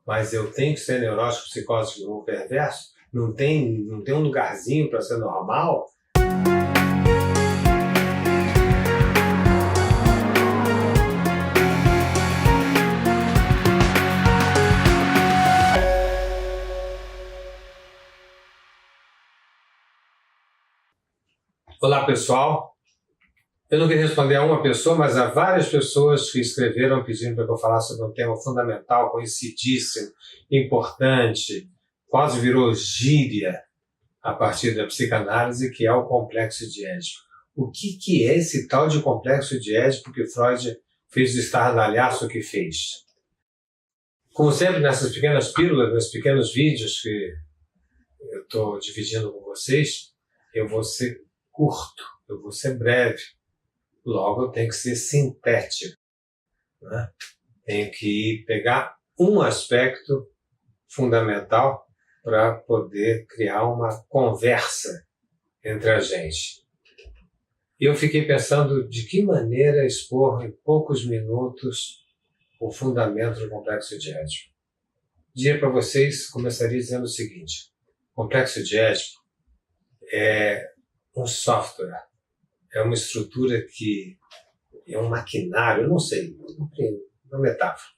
mas eu tenho que ser neurótico, psicótico ou perverso? Não tem um lugarzinho para ser normal? Olá, pessoal. Eu não queria responder a uma pessoa, mas a várias pessoas que escreveram pedindo para que eu falasse sobre um tema fundamental, conhecidíssimo, importante, quase virou gíria a partir da psicanálise, que é o complexo de Édipo. O que é esse tal de complexo de Édipo que Freud fez o estardalhaço que fez? Como sempre, nessas pequenas pílulas, nesses pequenos vídeos que eu estou dividindo com vocês, eu vou ser curto, eu vou ser breve. Logo, eu tenho que ser sintético, né? Tenho que pegar um aspecto fundamental para poder criar uma conversa entre a gente. E eu fiquei pensando de que maneira expor em poucos minutos o fundamento do complexo de Édipo. Diria para vocês, começaria dizendo o seguinte: o complexo de Édipo é um software, é uma estrutura que é um maquinário, eu não sei, uma metáfora.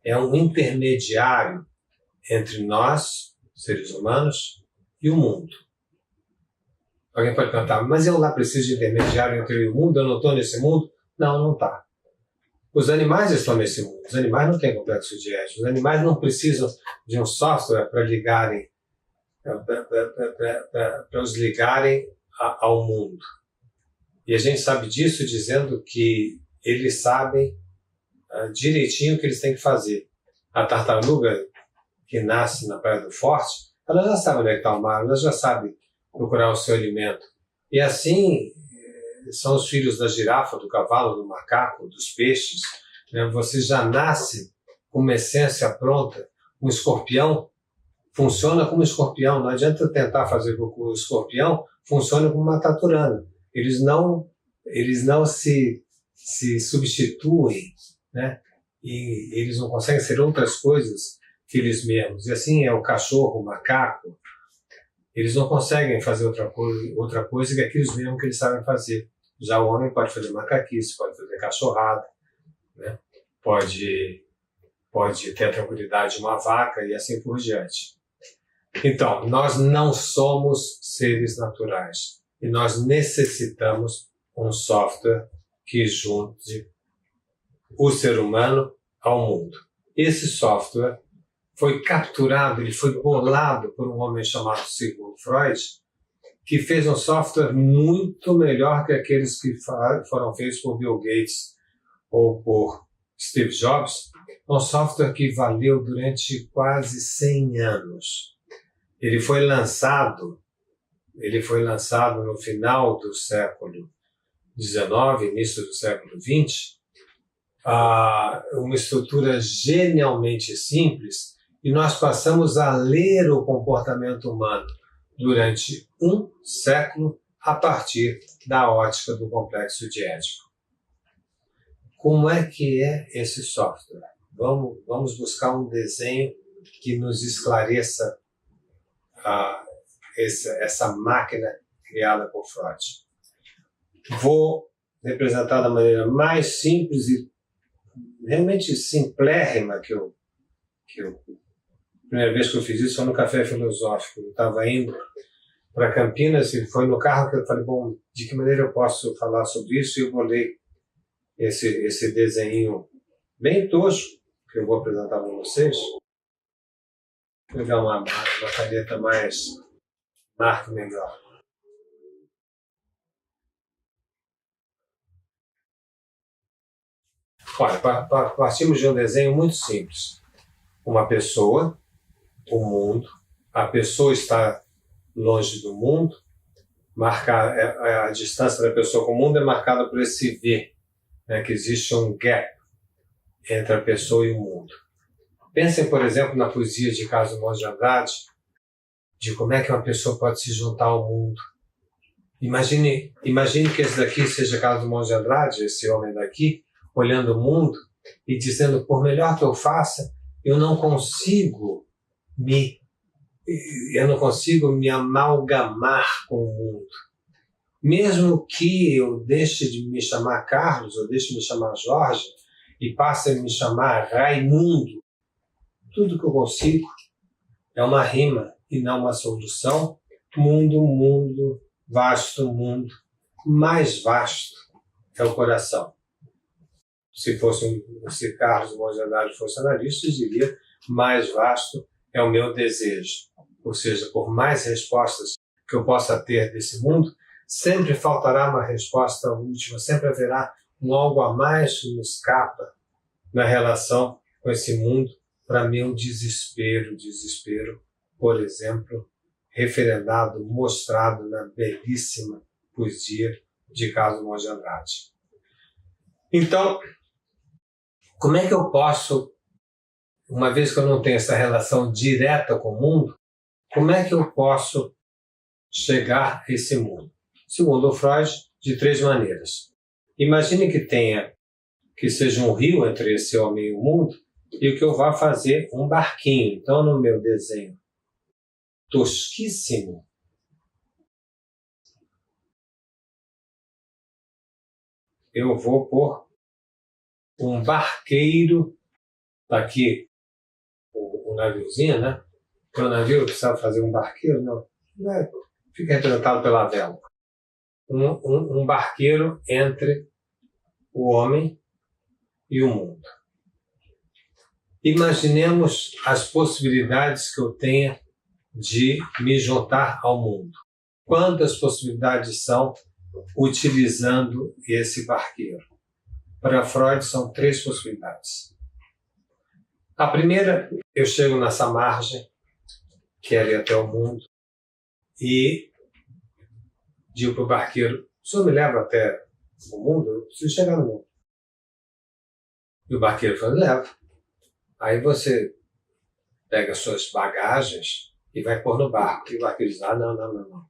É um intermediário entre nós, seres humanos, e o mundo. Alguém pode perguntar, mas eu lá preciso de intermediário entre o mundo, eu não estou nesse mundo? Não, não está. Os animais estão nesse mundo, os animais não têm complexo de Édipo, os animais não precisam de um software para ligarem, para os ligarem ao mundo. E a gente sabe disso dizendo que eles sabem direitinho o que eles têm que fazer. A tartaruga que nasce na Praia do Forte, ela já sabe onde é que está o mar, ela já sabe procurar o seu alimento. E assim são os filhos da girafa, do cavalo, do macaco, dos peixes. Né? Você já nasce com uma essência pronta. Um escorpião funciona como escorpião. Não adianta tentar fazer com que o escorpião funcione como uma taturana. Eles não se substituem, né? E eles não conseguem ser outras coisas que eles mesmos. E assim é o cachorro, o macaco. Eles não conseguem fazer outra coisa que aqueles mesmos que eles sabem fazer. Já o homem pode fazer macaquice, pode fazer cachorrada, né? Pode ter a tranquilidade de uma vaca e assim por diante. Então, nós não somos seres naturais. E nós necessitamos um software que junte o ser humano ao mundo. Esse software foi capturado, ele foi bolado por um homem chamado Sigmund Freud, que fez um software muito melhor que aqueles que foram feitos por Bill Gates ou por Steve Jobs. Um software que valeu durante quase 100 anos. Ele foi lançado no final do século XIX, início do século XX, uma estrutura genialmente simples, e nós passamos a ler o comportamento humano durante um século a partir da ótica do complexo de Édipo. Como é que é esse software? Vamos buscar um desenho que nos esclareça essa máquina criada por Freud. Vou representar da maneira mais simples e realmente simplérrima que eu a primeira vez que eu fiz isso foi no Café Filosófico. Eu estava indo para Campinas e foi no carro que eu falei, bom, de que maneira eu posso falar sobre isso? E eu bolei esse desenho bem tosco que eu vou apresentar para vocês. Vou pegar uma caneta mais marca melhor. Olha, partimos de um desenho muito simples. Uma pessoa, o mundo, a pessoa está longe do mundo, a distância da pessoa com o mundo é marcada por esse V, né, que existe um gap entre a pessoa e o mundo. Pensem, por exemplo, na poesia de Carlos Drummond de Andrade, de como é que uma pessoa pode se juntar ao mundo. Imagine que esse daqui seja Carlos Drummond de Andrade, esse homem daqui, olhando o mundo e dizendo, por melhor que eu faça, eu não consigo me amalgamar com o mundo. Mesmo que eu deixe de me chamar Carlos, ou deixe de me chamar Jorge, e passe a me chamar Raimundo, tudo que eu consigo é uma rima e não uma solução. Mundo, mundo, vasto mundo, mais vasto é o coração. Se Carlos Monge Andrade fosse analista, eu diria mais vasto é o meu desejo. Ou seja, por mais respostas que eu possa ter desse mundo, sempre faltará uma resposta última, sempre haverá um algo a mais que me escapa na relação com esse mundo, para meu desespero, por exemplo, referendado, mostrado na belíssima poesia de Carlos Monge Andrade. Então, como é que eu posso, uma vez que eu não tenho essa relação direta com o mundo, como é que eu posso chegar a esse mundo? Segundo o Freud, de 3 maneiras. Imagine que seja um rio entre esse homem e o mundo, e que eu vá fazer um barquinho. Então, no meu desenho tosquíssimo, eu vou pôr um barqueiro, tá aqui o naviozinho, né? O navio precisa fazer um barqueiro? Não. Fica retratado pela vela. Um barqueiro entre o homem e o mundo. Imaginemos as possibilidades que eu tenha de me juntar ao mundo. Quantas possibilidades são utilizando esse barqueiro? Para Freud são 3 possibilidades. A primeira, eu chego nessa margem, que é ali até o mundo, e digo para o barqueiro: o senhor me leva até o mundo? Eu preciso chegar no mundo. E o barqueiro fala: leva. Aí você pega suas bagagens e vai pôr no barco. E o barqueiro diz: não.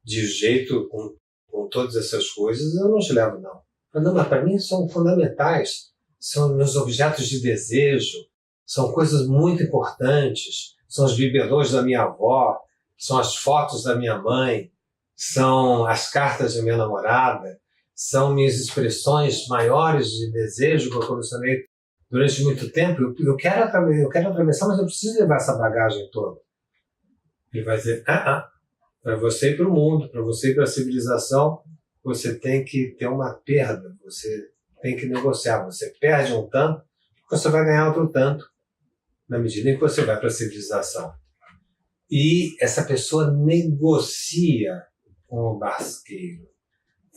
De jeito, com todas essas coisas, eu não te levo, não. Não, mas para mim são fundamentais. São meus objetos de desejo. São coisas muito importantes. São os bibelôs da minha avó. São as fotos da minha mãe. São as cartas da minha namorada. São minhas expressões maiores de desejo que eu colecionei durante muito tempo. Eu quero atravessar, mas eu preciso levar essa bagagem toda. Ele vai dizer: para você ir para o mundo, para você ir para a civilização, você tem que ter uma perda, você tem que negociar. Você perde um tanto, você vai ganhar outro tanto, na medida em que você vai para a civilização. E essa pessoa negocia com o barqueiro.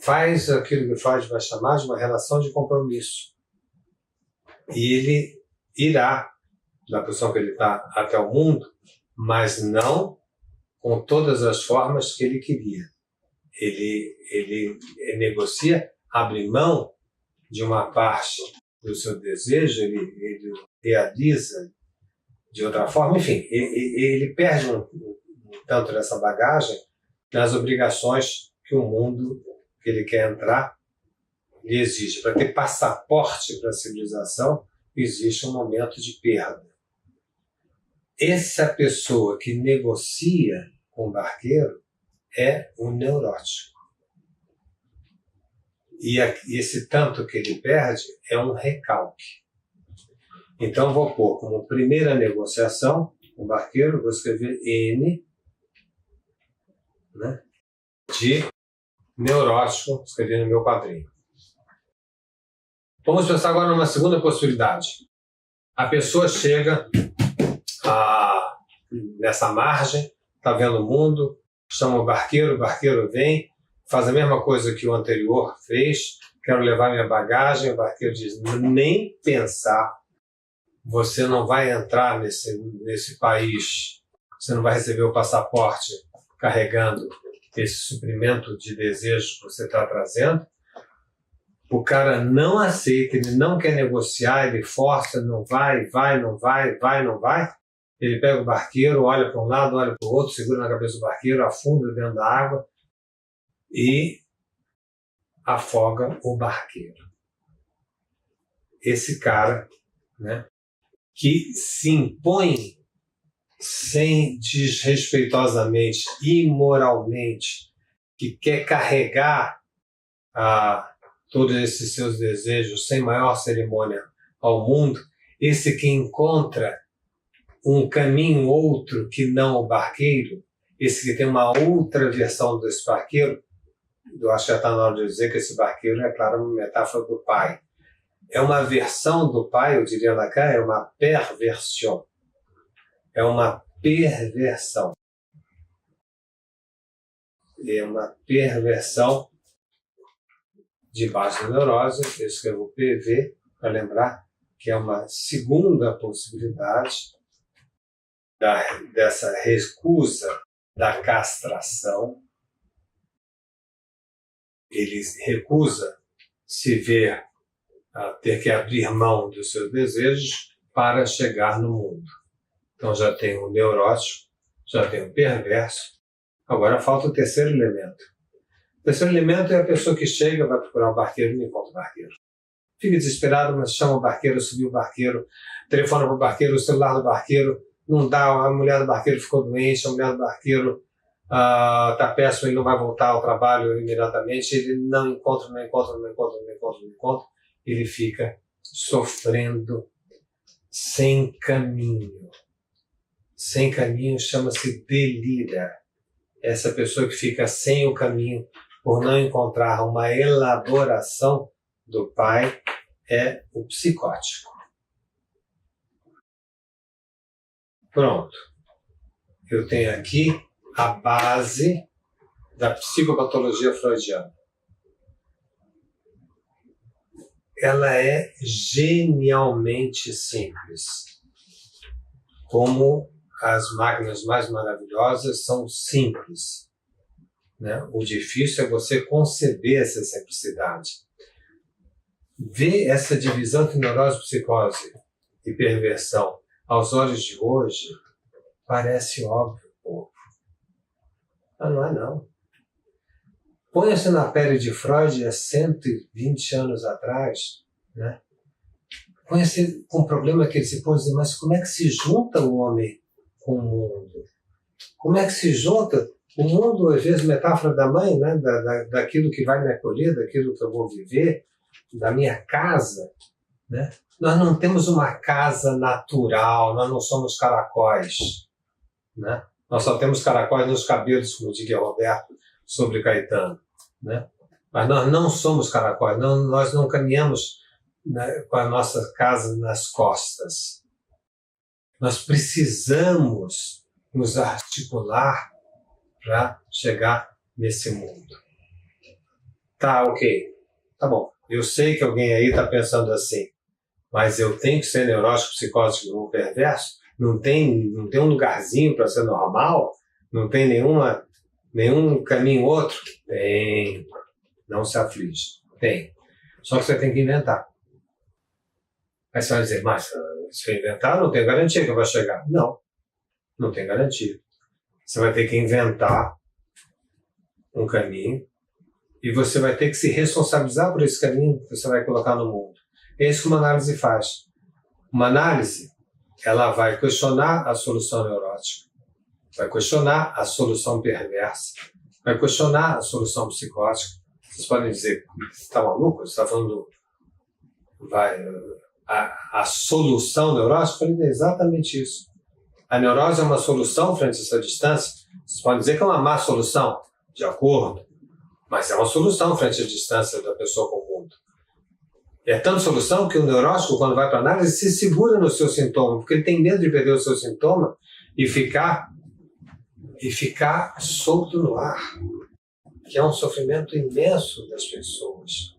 Faz aquilo que Freud vai chamar de uma relação de compromisso. E ele irá, da posição que ele está, até o mundo, mas não com todas as formas que ele queria. Ele negocia, abre mão de uma parte do seu desejo, ele realiza de outra forma, enfim, ele perde um tanto dessa bagagem nas obrigações que o mundo que ele quer entrar lhe exige. Para ter passaporte para a civilização, existe um momento de perda. Essa pessoa que negocia com o barqueiro é um neurótico. E esse tanto que ele perde é um recalque. Então, vou pôr como primeira negociação, o barqueiro, vou escrever N, né, de neurótico, escrevi no meu quadrinho. Vamos pensar agora numa segunda possibilidade. A pessoa chega nessa margem, está vendo o mundo, chama o barqueiro vem, faz a mesma coisa que o anterior fez: quero levar minha bagagem. O barqueiro diz: nem pensar, você não vai entrar nesse país, você não vai receber o passaporte carregando esse suprimento de desejo que você está trazendo. O cara não aceita, ele não quer negociar, ele força, não vai. Ele pega o barqueiro, olha para um lado, olha para o outro, segura na cabeça do barqueiro, afunda dentro da água e afoga o barqueiro. Esse cara, né, que se impõe sem desrespeitosamente, imoralmente, que quer carregar todos esses seus desejos sem maior cerimônia ao mundo, esse que encontra um caminho outro que não o barqueiro, esse que tem uma outra versão desse barqueiro, eu acho que já está na hora de dizer que esse barqueiro é, claro, uma metáfora do pai. É uma versão do pai, eu diria lá cá, é uma perversão. É uma perversão. É uma perversão de baixa neurose, eu escrevo PV, para lembrar que é uma segunda possibilidade dessa recusa da castração. Ele recusa se ver ter que abrir mão dos seus desejos para chegar no mundo. Então já tem o neurótico, já tem o perverso, agora falta o terceiro elemento. O terceiro elemento é a pessoa que chega, vai procurar o barqueiro e não encontra o barqueiro. Fica desesperado, mas chama o barqueiro, subiu o barqueiro, telefona para o barqueiro, o celular do barqueiro, não dá, a mulher do barqueiro ficou doente, a mulher do barqueiro está péssimo, ele não vai voltar ao trabalho imediatamente, ele não encontra, ele fica sofrendo sem caminho. Sem caminho chama-se delira. Essa pessoa que fica sem o caminho por não encontrar uma elaboração do pai é o psicótico. Pronto. Eu tenho aqui a base da psicopatologia freudiana. Ela é genialmente simples. Como as máquinas mais maravilhosas são simples, né? O difícil é você conceber essa simplicidade. Ver essa divisão entre neurose, psicose e perversão aos olhos de hoje parece óbvio, povo. Mas não é não. Ponha-se na pele de Freud há 120 anos atrás, né? Ponha-se com o problema que ele se pôs, mas como é que se junta o homem com o mundo? Como é que se junta o mundo, às vezes, metáfora da mãe, né? Daquilo que vai me acolher, daquilo que eu vou viver, da minha casa, né? Nós não temos uma casa natural, nós não somos caracóis, né? Nós só temos caracóis nos cabelos, como diria Roberto sobre Caetano, né? Mas nós não somos caracóis, nós não caminhamos, né, com a nossa casa nas costas. Nós precisamos nos articular para chegar nesse mundo. Tá, ok. Tá bom. Eu sei que alguém aí está pensando assim, mas eu tenho que ser neurótico, psicótico ou perverso? Não tem um lugarzinho para ser normal? Não tem nenhum caminho outro? Tem. Não se aflige. Tem. Só que você tem que inventar. Aí você vai dizer, mas se eu inventar, não tem garantia que eu vou chegar. Não. Não tem garantia. Você vai ter que inventar um caminho e você vai ter que se responsabilizar por esse caminho que você vai colocar no mundo. É isso que uma análise faz. Uma análise, ela vai questionar a solução neurótica, vai questionar a solução perversa, vai questionar a solução psicótica. Vocês podem dizer, você está maluco? Você está falando a solução neurótica? Eu falei, é exatamente isso. A neurose é uma solução frente a essa distância. Vocês podem dizer que é uma má solução, de acordo, mas é uma solução frente à distância da pessoa com o mundo. É tanta solução que o neurótico, quando vai para a análise, se segura no seu sintoma, porque ele tem medo de perder o seu sintoma e ficar solto no ar, que é um sofrimento imenso das pessoas.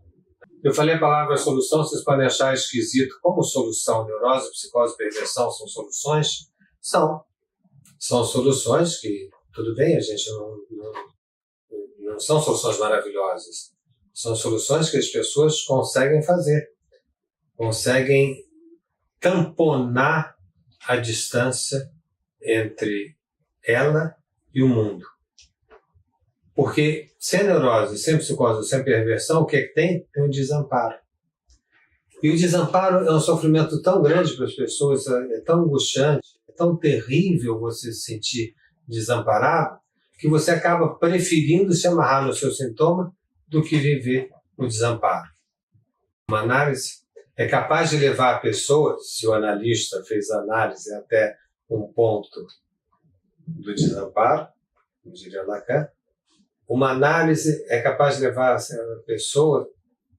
Eu falei a palavra solução, vocês podem achar esquisito. Como solução? Neurose, psicose, perversão são soluções? São soluções que, tudo bem, a gente não são soluções maravilhosas. São soluções que as pessoas conseguem fazer. Conseguem tamponar a distância entre ela e o mundo. Porque sem neurose, sem psicose, sem perversão, o que é que tem? Tem um desamparo. E o desamparo é um sofrimento tão grande para as pessoas, é tão angustiante, é tão terrível você se sentir desamparado, que você acaba preferindo se amarrar no seu sintoma do que viver o desamparo. Uma análise é capaz de levar a pessoa, se o analista fez a análise até um ponto do desamparo, como diria Lacan, uma análise é capaz de levar a pessoa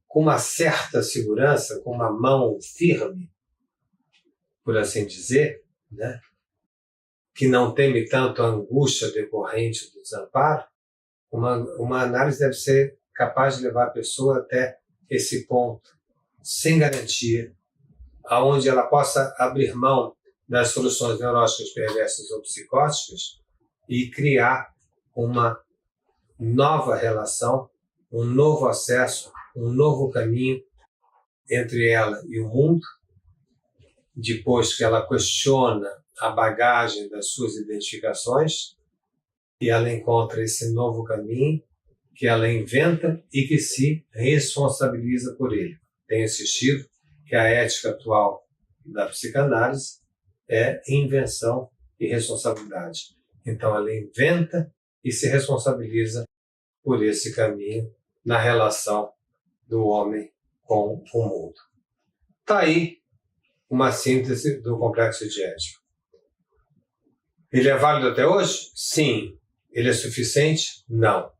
com uma certa segurança, com uma mão firme, por assim dizer, né? Que não teme tanto a angústia decorrente do desamparo. Uma análise deve ser capaz de levar a pessoa até esse ponto, sem garantia, aonde ela possa abrir mão das soluções neuróticas perversas ou psicóticas e criar uma nova relação, um novo acesso, um novo caminho entre ela e o mundo, depois que ela questiona a bagagem das suas identificações e ela encontra esse novo caminho que ela inventa e que se responsabiliza por ele. Tenho insistido que a ética atual da psicanálise é invenção e responsabilidade. Então ela inventa e se responsabiliza por esse caminho na relação do homem com o mundo. Está aí uma síntese do complexo de Édipo. Ele é válido até hoje? Sim. Ele é suficiente? Não.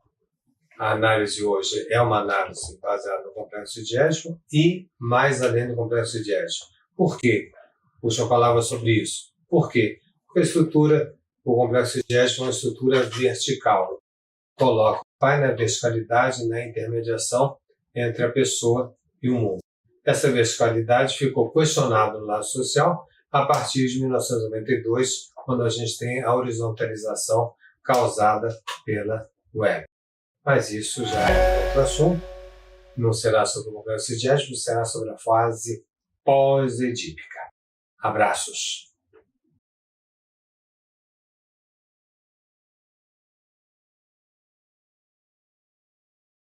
A análise hoje é uma análise baseada no complexo de Édipo e mais além do complexo de Édipo. Por quê? Puxa uma palavra sobre isso. Por quê? Porque a estrutura, o complexo de Édipo é uma estrutura vertical. Coloca o pai na verticalidade, na intermediação entre a pessoa e o mundo. Essa verticalidade ficou questionada no lado social a partir de 1992, quando a gente tem a horizontalização causada pela web. Mas isso já é outro assunto. Não será sobre o complexo de Édipo, será sobre a fase pós-edípica. Abraços.